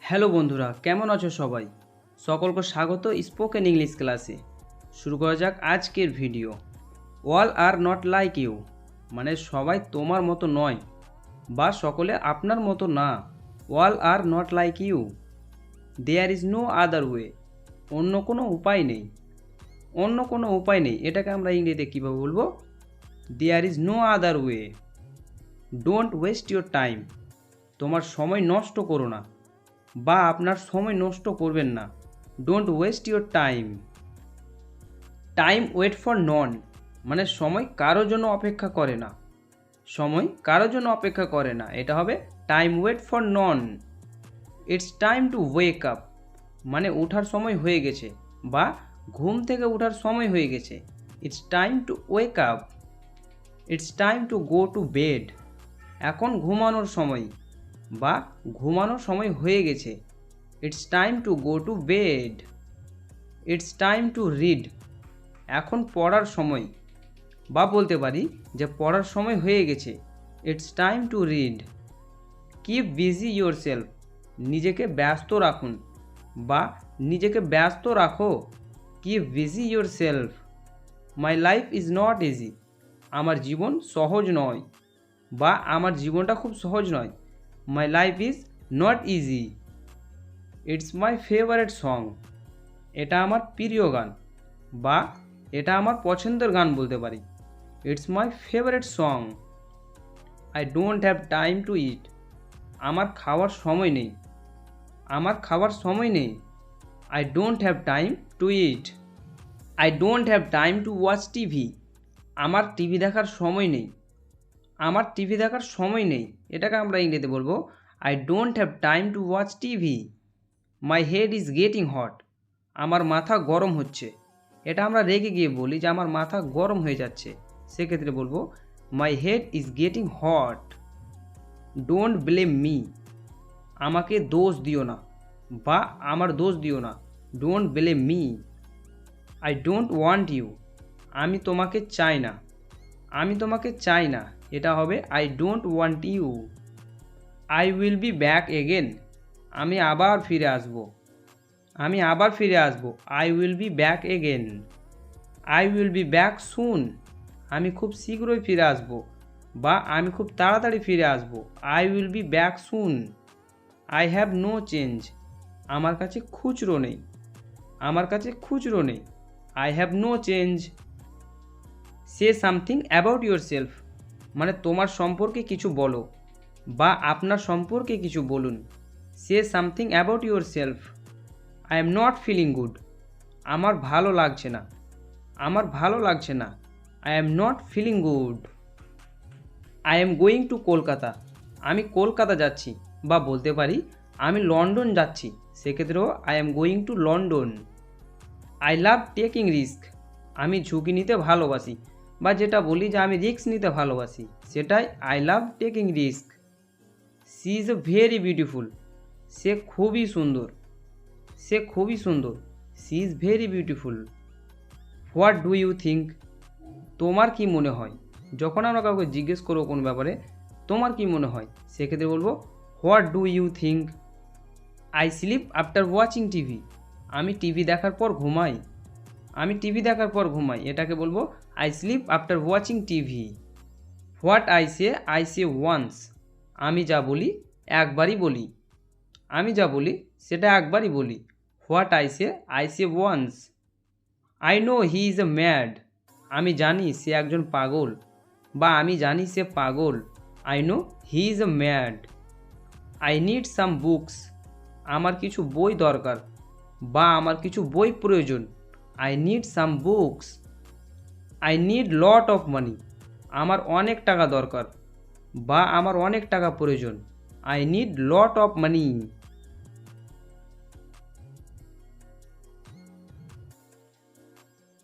Hello বন্ধুরা, কেমন আছো সবাই? সকলকে স্বাগত স্পোকেন ইংলিশ ক্লাসে। শুরু করা যাক আজকের video. All are not like you, মানে সবাই তোমার মতো নয় বা সকলে আপনার মতো না। All are not like you, there is no other way, অন্য কোনো উপায় নেই। অন্য কোনো উপায় নেই, এটাকে আমরা ইংরেজিতে কীভাবে বলবো? There is no other way. Don't waste your time, তোমার সময় নষ্ট করো না বা আপনার সময় নষ্ট করবেন না। Don't waste your time. Time wait for none, মানে সময় কারোর জন্য অপেক্ষা করে না। সময় কারোর জন্য অপেক্ষা করে না, এটা হবে time wait for none. It's time to wake up, মানে ওঠার সময় হয়ে গেছে বা ঘুম থেকে ওঠার সময় হয়ে গেছে। It's time to wake up. It's time to go to bed, এখন ঘুমানোর সময় বা ঘুমানোর সময় হয়ে গেছে। It's time to go to bed. It's time to read, এখন পড়ার সময় বা বলতে পারি যে পড়ার সময় হয়ে গেছে। It's time to read. Keep busy your self, নিজেকে ব্যস্ত রাখুন বা নিজেকে ব্যস্ত রাখো। Keep busy your self. My life is not easy, আমার জীবন সহজ নয় বা আমার জীবনটা খুব সহজ নয়। My life is not easy. It's my favourite song, এটা আমার প্রিয় গান বা এটা আমার পছন্দের গান বলতে পারি। It's my favourite song. I don't have time to eat, আমার খাওয়ার সময় নেই। আমার খাওয়ার সময় নেই। I don't have time to eat. I don't have time to watch TV, আমার টিভি দেখার সময় নেই। আমার টিভি দেখার সময় নেই, এটাকে আমরা ইংরেজিতে বলবো I don't have time to watch TV. My head is getting hot, আমার মাথা গরম হচ্ছে। এটা আমরা রেগে গিয়ে বলি যে আমার মাথা গরম হয়ে যাচ্ছে, সেক্ষেত্রে বলবো my head is getting hot. Don't blame me, আমাকে দোষ দিও না বা আমার দোষ দিও না। Don't blame me. I don't want you, আমি তোমাকে চাই না। আমি তোমাকে চাই না, এটা হবে I don't want you. I will be back again, আমি আবার ফিরে আসব। আমি আবার ফিরে আসব। I will be back again. I will be back soon, আমি খুব শীঘ্রই ফিরে আসব বা আমি খুব তাড়াতাড়ি ফিরে আসব। I will be back soon. I have no change, আমার কাছে খুচরো নেই। আমার কাছে খুচরো নেই। I have no change. Say something about yourself, মানে তোমার সম্পর্কে কিছু বলো বা আপনার সম্পর্কে কিছু বলুন। Say something about yourself. I am not feeling good, আমার ভালো লাগছে না। আমার ভালো লাগছে না। I am not feeling good. I am going to Kolkata, আমি কলকাতা যাচ্ছি বা বলতে পারি আমি লন্ডন যাচ্ছি, সেক্ষেত্রেও I am going to London. I love taking risk, আমি ঝুঁকি নিতে ভালোবাসি বা যেটা বলি যে আমি রিস্ক নিতে ভালোবাসি, সেটাই I love taking risk. She is a very beautiful, সে খুবই সুন্দর। সে খুবই সুন্দর। She is very beautiful. What do you think, তোমার কি মনে হয়? যখন আমরা কাউকে জিজ্ঞেস করবো কোনো ব্যাপারে তোমার কি মনে হয়, সেক্ষেত্রে বলবো what do you think. I sleep after watching TV, আমি টিভি দেখার পর ঘুমাই। আমি টিভি দেখার পর ঘুমাই, এটাকে বলবো I sleep after watching TV. What I say once, আমি যা বলি একবারই বলি। আমি যা বলি সেটা একবারই বলি। What I say once. I know he is a mad, আমি জানি সে একজন পাগল বা আমি জানি সে পাগল। I know he is a mad. I need some books, আমার কিছু বই দরকার বা আমার কিছু বই প্রয়োজন। I need some books. I need lot of money, আমার অনেক টাকা দরকার বা আমার অনেক টাকা প্রয়োজন। I need lot of money.